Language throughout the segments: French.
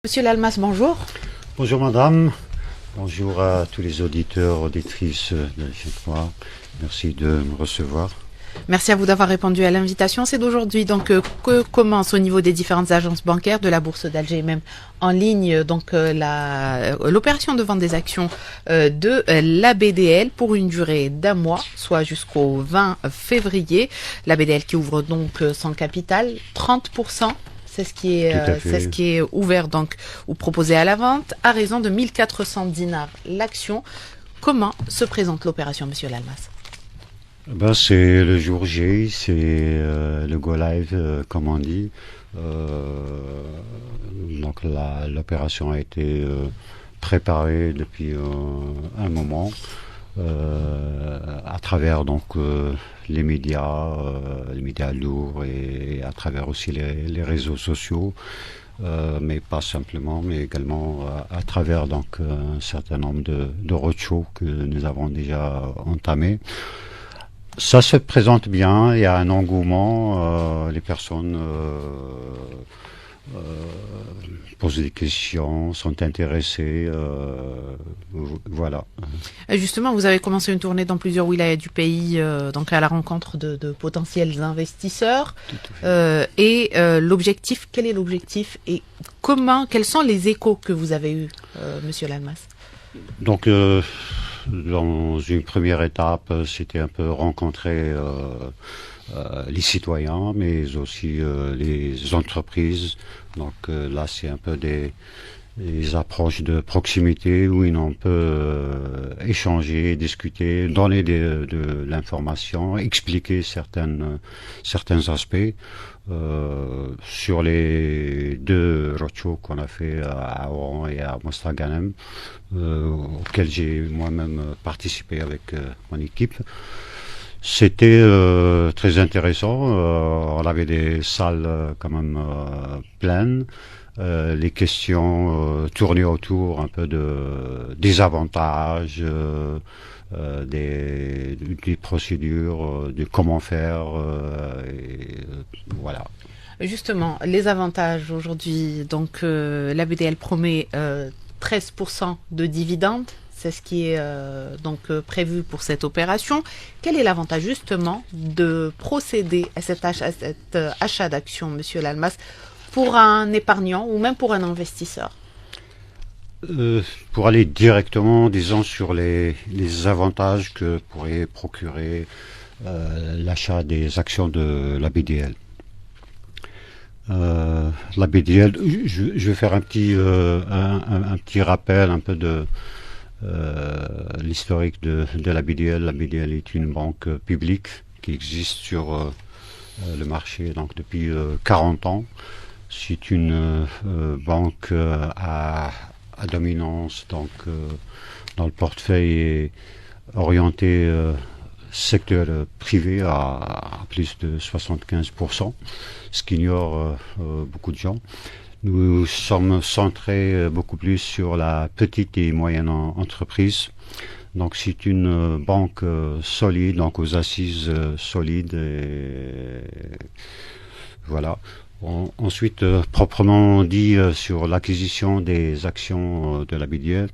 Monsieur Lalmas, bonjour. Bonjour madame, bonjour à tous les auditeurs, auditrices de chaque mois. Merci de me recevoir. Merci à vous d'avoir répondu à l'invitation. C'est d'aujourd'hui donc que commence au niveau des différentes agences bancaires de la Bourse d'Alger et même en ligne l'opération de vente des actions de l'ABDL pour une durée d'un mois, soit jusqu'au 20 février. L'ABDL qui ouvre donc son capital, 30%. C'est ce qui est ouvert donc ou proposé à la vente à raison de 1400 dinars l'action. Comment se présente l'opération, monsieur Lalmas? C'est le jour J, c'est le go live comme on dit. Donc l'opération a été préparée depuis un moment à travers donc les médias lourds et à travers aussi les réseaux sociaux, mais pas simplement, mais également à travers donc un certain nombre de roadshows que nous avons déjà entamés. Ça se présente bien, il y a un engouement, les personnes posent des questions, sont intéressées, voilà. Justement, vous avez commencé une tournée dans plusieurs wilayas du pays, donc à la rencontre de potentiels investisseurs. L'objectif, quel est l'objectif et quels sont les échos que vous avez eus, monsieur Lalmas? Donc, dans une première étape, c'était un peu rencontrer les citoyens, mais aussi les entreprises. Donc là, c'est un peu des approches de proximité où on peut échanger, discuter, donner de l'information, expliquer certains aspects. Sur les deux roadshows qu'on a fait à Oran et à Mostaganem, auxquels j'ai moi-même participé avec mon équipe. C'était très intéressant. On avait des salles quand même pleines. Les questions tournaient autour un peu des avantages, des procédures, de comment faire. Voilà. Justement, les avantages aujourd'hui, donc l'ABDL promet 13% de dividendes. C'est ce qui est prévu pour cette opération. Quel est l'avantage justement de procéder à cet achat d'actions, monsieur Lalmas, pour un épargnant ou même pour un investisseur? Pour aller directement, disons, sur les avantages que pourrait procurer l'achat des actions de l'ABDL. L'ABDL, je vais faire un petit rappel un peu de l'historique de l'ABDL. L'ABDL est une banque publique qui existe sur le marché donc depuis 40 ans. C'est une banque à dominance donc dans le portefeuille et orientée secteur privé à plus de 75%, ce qu'ignorent beaucoup de gens. Nous sommes centrés beaucoup plus sur la petite et moyenne entreprise. Donc c'est une banque solide, donc aux assises solides. Et voilà. Ensuite, proprement dit, sur l'acquisition des actions de la BDF.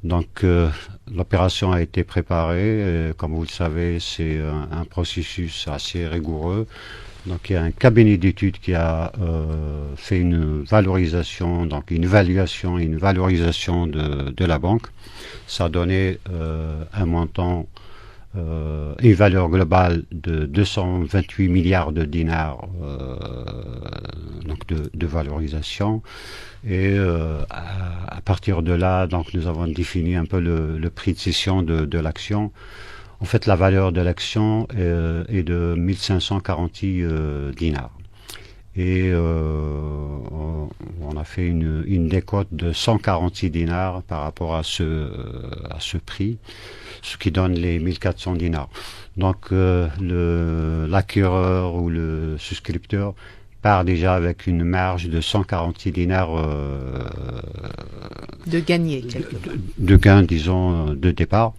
Donc l'opération a été préparée. Comme vous le savez, c'est un processus assez rigoureux. Donc il y a un cabinet d'études qui a fait une valorisation, donc une évaluation et une valorisation de la banque. Ça a donné un montant, une valeur globale de 228 milliards de dinars donc de valorisation. Et à partir de là, donc nous avons défini un peu le prix de cession de l'action. En fait, la valeur de l'action est de 1540 dinars. Et on a fait une décote de 146 dinars par rapport à ce prix, ce qui donne les 1400 dinars. Donc l'acquéreur ou le souscripteur part déjà avec une marge de 146 dinars de gagner de gain, disons, de départ.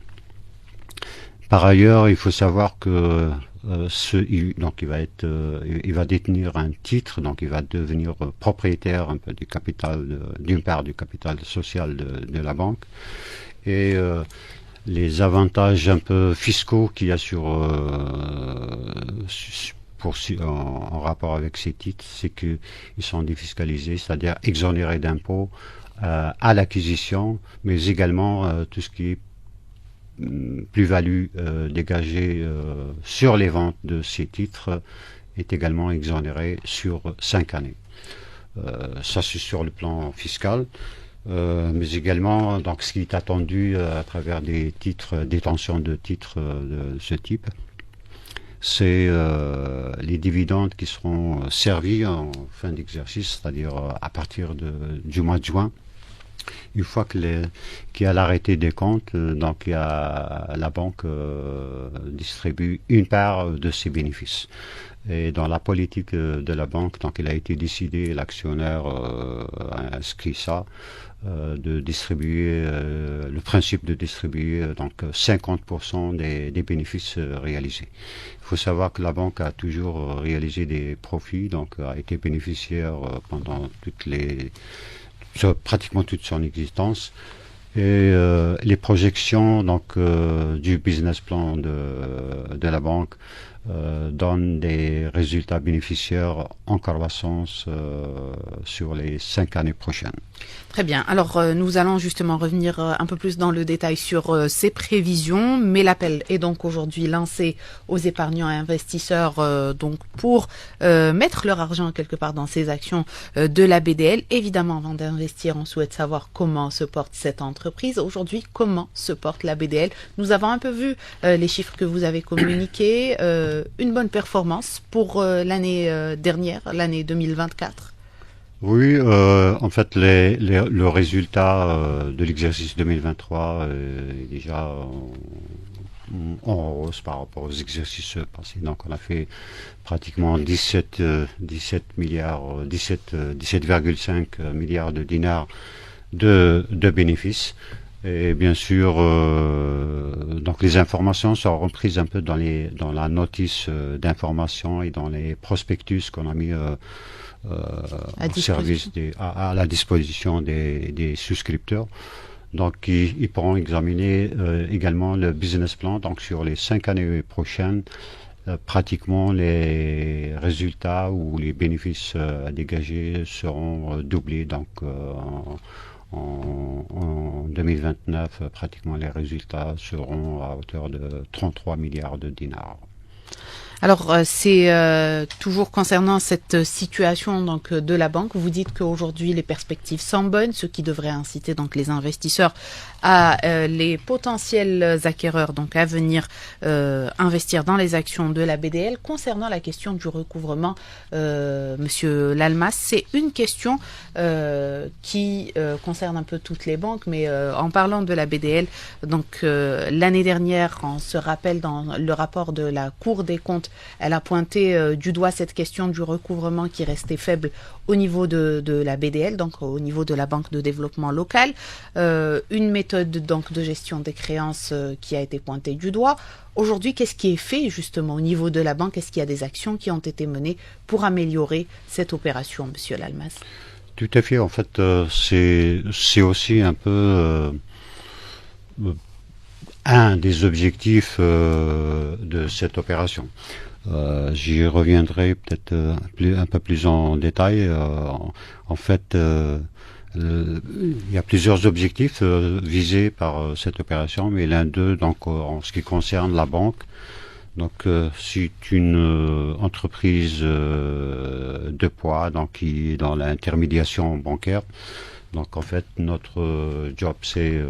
Par ailleurs, il faut savoir que donc il va détenir un titre, donc il va devenir propriétaire un peu du capital, d'une part du capital social de la banque. Et les avantages un peu fiscaux qu'il y a en rapport avec ces titres, c'est qu'ils sont défiscalisés, c'est-à-dire exonérés d'impôts à l'acquisition, mais également tout ce qui est plus-value dégagée sur les ventes de ces titres est également exonéré sur 5 années. Ça, c'est sur le plan fiscal. Mais également, donc, ce qui est attendu à travers des détention de titres de ce type, c'est les dividendes qui seront servis en fin d'exercice, c'est-à-dire à partir du mois de juin. Une fois qu'il y a l'arrêté des comptes, donc la banque distribue une part de ses bénéfices. Et dans la politique de la banque, donc il a été décidé, l'actionnaire a inscrit ça, de distribuer, le principe de distribuer donc 50% des bénéfices réalisés. Il faut savoir que la banque a toujours réalisé des profits, donc a été bénéficiaire pendant pratiquement toute son existence. Et les projections donc du business plan de la banque donnent des résultats bénéficiaires en croissance sur les 5 années prochaines. Très bien. Alors, nous allons justement revenir un peu plus dans le détail sur ces prévisions, mais l'appel est donc aujourd'hui lancé aux épargnants et investisseurs donc pour mettre leur argent quelque part dans ces actions de la BDL. Évidemment, avant d'investir, on souhaite savoir comment se porte cette entreprise. Aujourd'hui, comment se porte la BDL? Nous avons un peu vu les chiffres que vous avez communiqués, une bonne performance pour l'année dernière, l'année 2024. Oui, en fait, le résultat de l'exercice 2023 est déjà en hausse par rapport aux exercices passés. Donc, on a fait pratiquement 17,5 milliards de dinars de bénéfices. Et bien sûr, donc les informations sont reprises un peu dans la notice d'information et dans les prospectus qu'on a mis à la disposition des souscripteurs. Donc, ils pourront examiner également le business plan. Donc, sur les 5 années prochaines, pratiquement les résultats ou les bénéfices à dégager seront doublés. Donc, en 2029, pratiquement les résultats seront à hauteur de 33 milliards de dinars. Alors, c'est toujours concernant cette situation donc de la banque. Vous dites qu'aujourd'hui les perspectives sont bonnes, ce qui devrait inciter donc les investisseurs à les potentiels acquéreurs donc à venir investir dans les actions de la BDL. Concernant la question du recouvrement, Monsieur Lalmas, c'est une question qui concerne un peu toutes les banques, mais en parlant de la BDL, donc l'année dernière, on se rappelle dans le rapport de la Cour des comptes, elle a pointé du doigt cette question du recouvrement qui restait faible au niveau de la BDL, donc au niveau de la Banque de développement local. Une méthode donc de gestion des créances qui a été pointée du doigt. Aujourd'hui, qu'est-ce qui est fait justement au niveau de la banque? Est-ce qu'il y a des actions qui ont été menées pour améliorer cette opération, Monsieur Lalmas? Tout à fait. En fait, c'est aussi un peu un des objectifs de cette opération. J'y reviendrai peut-être un peu plus en détail. En fait, il y a plusieurs objectifs visés par cette opération, mais l'un d'eux, donc en ce qui concerne la banque, donc c'est une entreprise de poids, donc qui est dans l'intermédiation bancaire. Donc en fait, notre job, c'est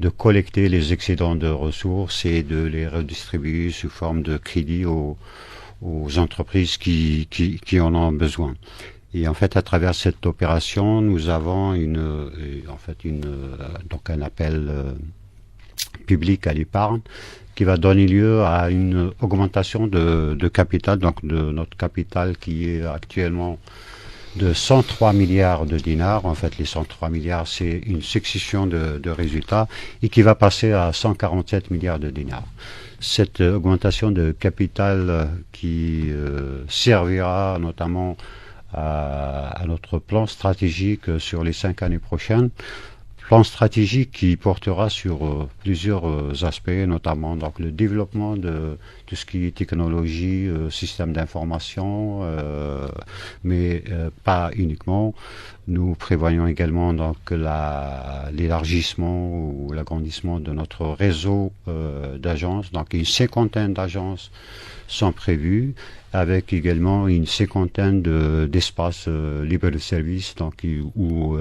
de collecter les excédents de ressources et de les redistribuer sous forme de crédit aux entreprises qui en ont besoin. Et en fait, à travers cette opération, nous avons donc un appel public à l'épargne qui va donner lieu à une augmentation de capital, donc de notre capital qui est actuellement de 103 milliards de dinars. En fait, les 103 milliards, c'est une succession de résultats et qui va passer à 147 milliards de dinars. Cette augmentation de capital qui servira notamment à notre plan stratégique sur les 5 années prochaines. Plan stratégique qui portera sur plusieurs aspects, notamment donc le développement de tout ce qui est technologie, système d'information, mais pas uniquement. Nous prévoyons également donc l'élargissement ou l'agrandissement de notre réseau d'agences. Donc une cinquantaine d'agences sont prévues, avec également une cinquantaine d'espaces libres de service, donc où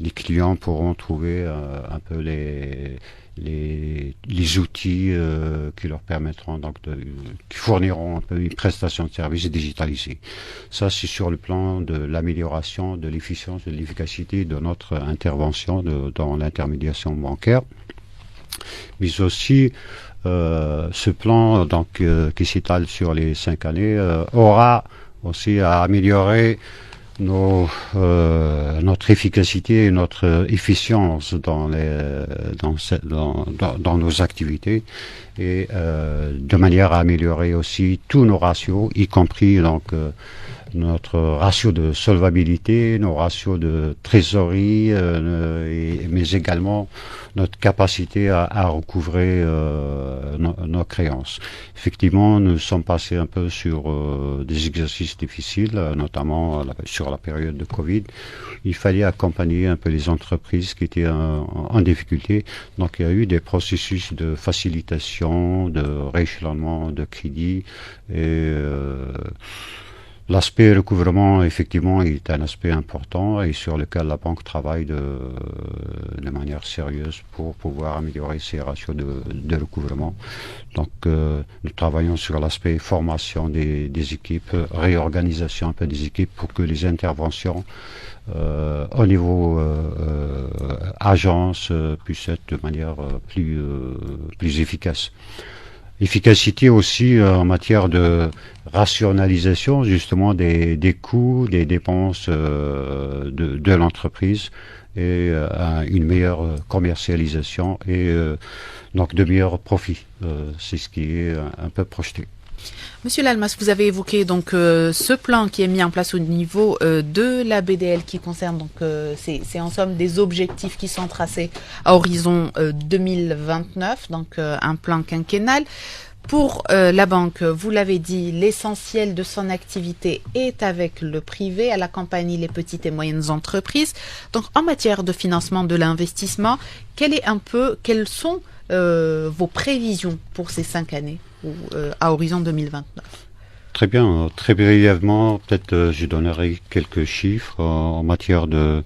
les clients pourront trouver un peu les outils qui leur permettront donc qui fourniront un peu une prestation de service digitalisée. Ça, c'est sur le plan de l'amélioration de l'efficience, de l'efficacité de notre intervention dans l'intermédiation bancaire. Mais aussi, ce plan donc qui s'étale sur les 5 années aura aussi à améliorer notre efficacité et notre efficience dans nos activités et de manière à améliorer aussi tous nos ratios, y compris donc notre ratio de solvabilité, nos ratios de trésorerie, mais également notre capacité à recouvrer nos créances. Effectivement, nous sommes passés un peu sur des exercices difficiles, notamment sur la période de Covid. Il fallait accompagner un peu les entreprises qui étaient en difficulté. Donc il y a eu des processus de facilitation, de rééchelonnement de crédit et l'aspect recouvrement, effectivement, est un aspect important et sur lequel la banque travaille de manière sérieuse pour pouvoir améliorer ses ratios de recouvrement. Donc, nous travaillons sur l'aspect formation des équipes, réorganisation un peu des équipes pour que les interventions au niveau agence puissent être de manière plus efficace. Efficacité aussi en matière de rationalisation justement des coûts, des dépenses de l'entreprise et une meilleure commercialisation et donc de meilleurs profits. C'est ce qui est un peu projeté. Monsieur Lalmas, vous avez évoqué donc ce plan qui est mis en place au niveau de la BDL qui concerne donc c'est en somme des objectifs qui sont tracés à horizon 2029, donc un plan quinquennal. Pour la banque, vous l'avez dit, l'essentiel de son activité est avec le privé. Elle accompagne les petites et moyennes entreprises. Donc, en matière de financement de l'investissement, quelles sont vos prévisions pour ces 5 années à horizon 2029? Très bien. Très brièvement, peut-être je donnerai quelques chiffres en matière de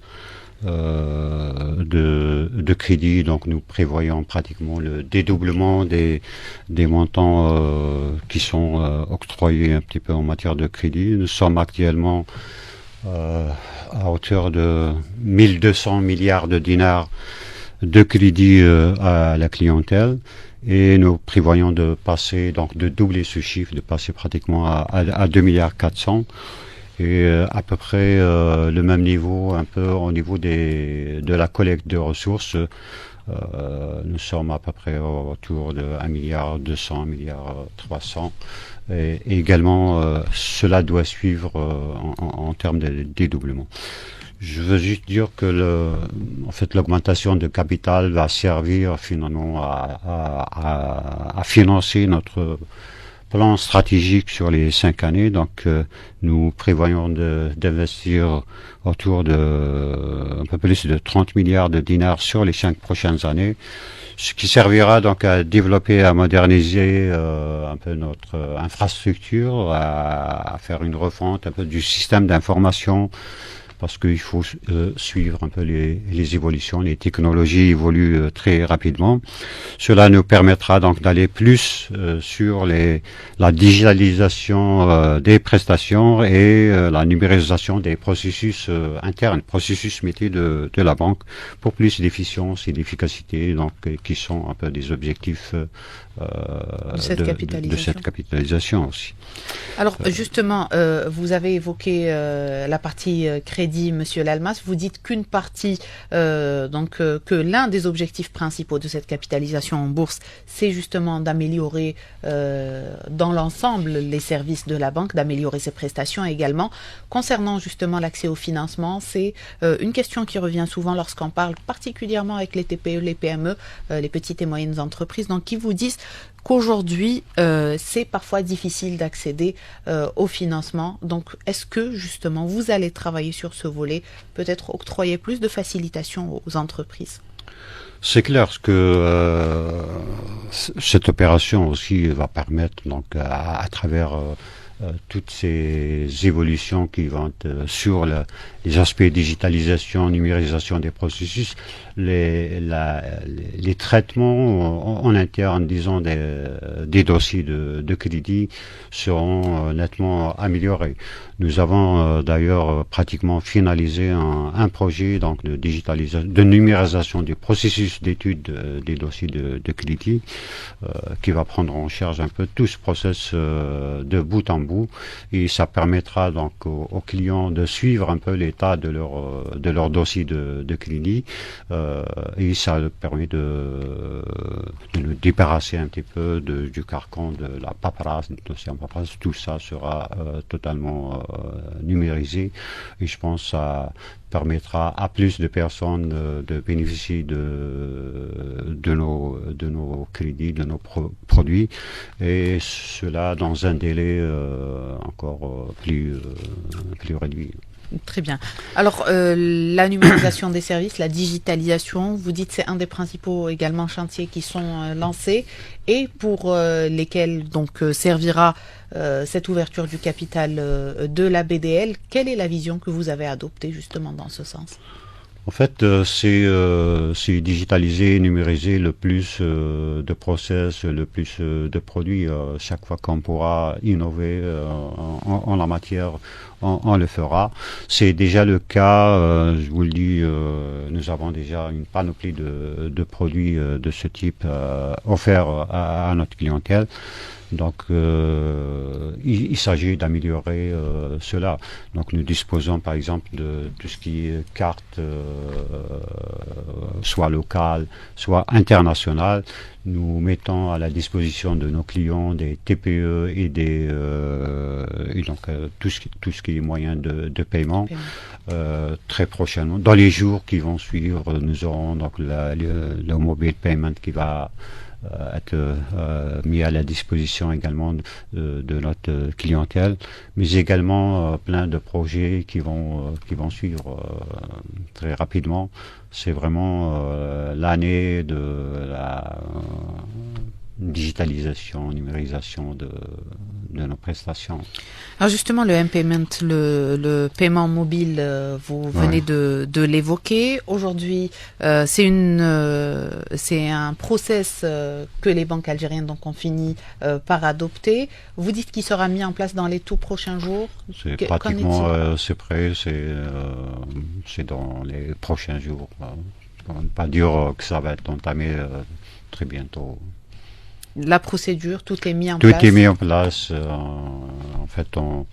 crédit. Donc nous prévoyons pratiquement le dédoublement des montants qui sont octroyés un petit peu en matière de crédit. Nous sommes actuellement à hauteur de 1200 milliards de dinars de crédit à la clientèle et nous prévoyons de doubler ce chiffre, de passer pratiquement à 2 milliards 400. Et à peu près le même niveau, un peu au niveau de la collecte de ressources. Nous sommes à peu près autour de 1 milliard 200, 1 milliard 300. Et également, cela doit suivre en termes de dédoublement. Je veux juste dire que l'augmentation de capital va servir finalement à financer notre plan stratégique sur les 5 années. Donc, nous prévoyons d'investir autour de un peu plus de 30 milliards de dinars sur les 5 prochaines années, ce qui servira donc à développer, à moderniser un peu notre infrastructure, à faire une refonte un peu du système d'information parce qu'il faut suivre un peu les évolutions. Les technologies évoluent très rapidement. Cela nous permettra donc d'aller plus sur la digitalisation des prestations et la numérisation des processus internes, processus métiers de la banque, pour plus d'efficience et d'efficacité, donc qui sont un peu des objectifs de cette capitalisation aussi. Alors justement, vous avez évoqué la partie crédit, Monsieur Lalmas. Vous dites qu'une partie, que l'un des objectifs principaux de cette capitalisation en bourse, c'est justement d'améliorer dans l'ensemble les services de la banque, d'améliorer ses prestations également. Concernant justement l'accès au financement, c'est une question qui revient souvent lorsqu'on parle particulièrement avec les TPE, les PME, les petites et moyennes entreprises, donc qui vous disent qu'aujourd'hui, c'est parfois difficile d'accéder au financement. Donc, est-ce que, justement, vous allez travailler sur ce volet, peut-être octroyer plus de facilitation aux entreprises? C'est clair que cette opération aussi va permettre, donc, à travers toutes ces évolutions qui vont être sur les aspects digitalisation, numérisation des processus, les traitements en interne, disons, des dossiers de crédit seront nettement améliorés. Nous avons d'ailleurs pratiquement finalisé un projet donc de digitalisation, de numérisation du processus d'étude des dossiers de crédit qui va prendre en charge un peu tout ce process de bout en bout, et ça permettra donc aux clients de suivre un peu l'état de leur dossier de crédit, et ça permet de nous débarrasser un petit peu du carcan de la paperasse, du dossier en paperasse. Tout ça sera totalement numérisé, et je pense que ça permettra à plus de personnes de bénéficier de nos crédits, de nos produits, et cela dans un délai encore plus réduit. Très bien. Alors, la numérisation des services, la digitalisation, vous dites c'est un des principaux également chantiers qui sont lancés et pour lesquels donc servira cette ouverture du capital de la BDL. Quelle est la vision que vous avez adoptée justement dans ce sens ? En fait, c'est digitaliser, numériser le plus de process, le plus de produits. Chaque fois qu'on pourra innover en la matière, on le fera. C'est déjà le cas, je vous le dis, nous avons déjà une panoplie de produits de ce type offerts à notre clientèle. Donc, il s'agit d'améliorer cela. Donc, nous disposons, par exemple, de tout ce qui est carte, soit locale, soit internationale. Nous mettons à la disposition de nos clients des TPE et donc tout ce qui est moyen de paiement. Très prochainement, dans les jours qui vont suivre, nous aurons donc le mobile payment qui va être mis à la disposition également de notre clientèle, mais également plein de projets qui vont suivre très rapidement. C'est vraiment l'année de la digitalisation, numérisation de nos prestations. Alors justement, le M-Payment, le paiement mobile, vous venez de l'évoquer. Aujourd'hui, c'est un process que les banques algériennes donc ont fini par adopter. Vous dites qu'il sera mis en place dans les tout prochains jours. C'est pratiquement, c'est prêt, c'est dans les prochains jours. On ne peut pas dire que ça va être entamé très bientôt. La procédure, tout est mis en place. Tout est mis en place. En fait, on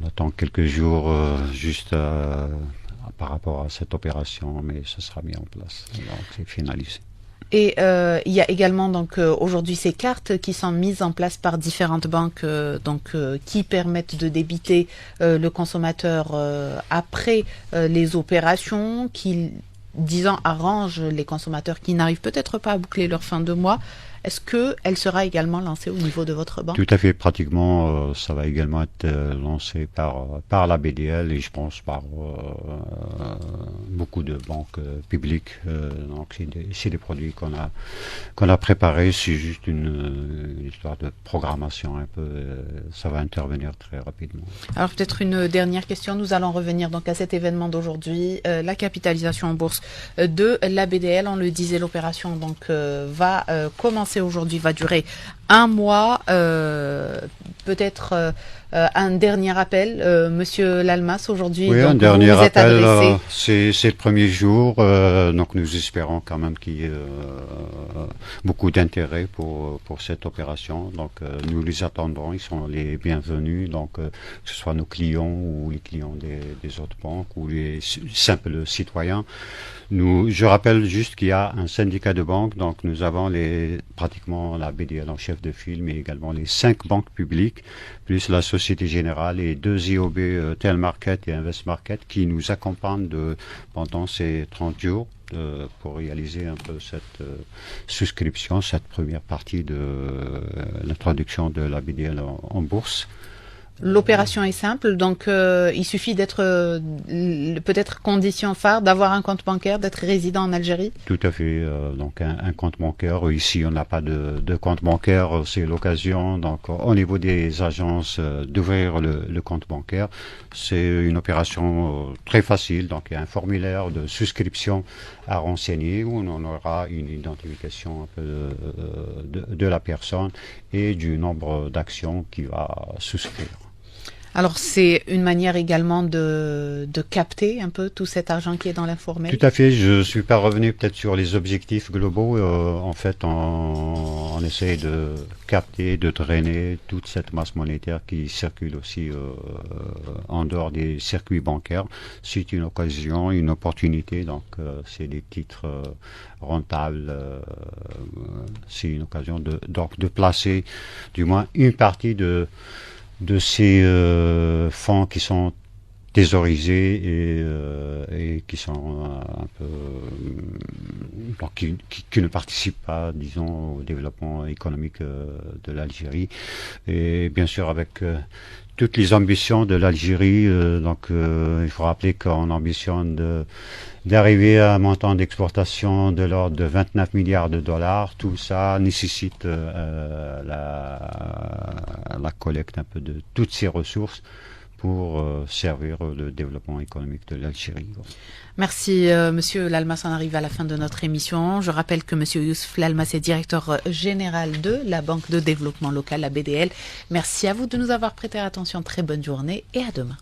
attend quelques jours juste par rapport à cette opération, mais ce sera mis en place. Donc, c'est finalisé. Et il y a également donc aujourd'hui ces cartes qui sont mises en place par différentes banques qui permettent de débiter le consommateur après les opérations, qui disons arrangent les consommateurs qui n'arrivent peut-être pas à boucler leur fin de mois. Est-ce qu'elle sera également lancée au niveau de votre banque? Tout à fait, pratiquement, ça va également être lancé par la BDL et je pense par beaucoup de banques publiques. Donc c'est des produits qu'on a préparés, c'est juste une histoire de programmation un peu, ça va intervenir très rapidement. Alors peut-être une dernière question, nous allons revenir donc à cet événement d'aujourd'hui, la capitalisation en bourse de la BDL, on le disait, l'opération donc va commencer aujourd'hui, va durer un mois, peut-être un dernier appel, Monsieur Lalmas, aujourd'hui. Oui, donc, un dernier vous êtes appel, adressé. c'est le premier jour, donc nous espérons quand même qu'il y ait beaucoup d'intérêt pour cette opération. Donc nous les attendrons, ils sont les bienvenus, donc que ce soit nos clients ou les clients des autres banques ou les simples citoyens. Je rappelle juste qu'il y a un syndicat de banques, donc nous avons pratiquement la BDL en chef de file, mais également les 5 banques publiques, plus la Société Générale et 2 IOB, Telmarket et Investmarket, qui nous accompagnent pendant ces 30 jours pour réaliser un peu cette souscription, cette première partie de l'introduction de la BDL en bourse. L'opération est simple, donc il suffit d'être, peut-être condition phare, d'avoir un compte bancaire, d'être résident en Algérie. Tout à fait, donc un compte bancaire. Ici, on n'a pas de compte bancaire, c'est l'occasion, donc au niveau des agences, d'ouvrir le compte bancaire. C'est une opération très facile, donc il y a un formulaire de souscription à renseigner où on aura une identification un peu de la personne et du nombre d'actions qu'il va souscrire. Alors c'est une manière également de capter un peu tout cet argent qui est dans l'informel. Tout à fait, je suis pas revenu peut-être sur les objectifs globaux. En fait, on essaie de capter, de drainer toute cette masse monétaire qui circule aussi en dehors des circuits bancaires. C'est une occasion, une opportunité, donc c'est des titres rentables. C'est une occasion de placer du moins une partie de ces fonds qui sont thésaurisés et qui sont un peu donc qui ne participent pas, disons, au développement économique de l'Algérie. Et bien sûr avec toutes les ambitions de l'Algérie, il faut rappeler qu'on ambitionne d'arriver à un montant d'exportation de l'ordre de 29 milliards de dollars. Tout ça nécessite la collecte un peu de toutes ces ressources pour servir le développement économique de l'Algérie. Merci Monsieur Lalmas, on arrive à la fin de notre émission. Je rappelle que Monsieur Youssouf Lalmas est directeur général de la Banque de développement local, la BDL. Merci à vous de nous avoir prêté attention. Très bonne journée et à demain.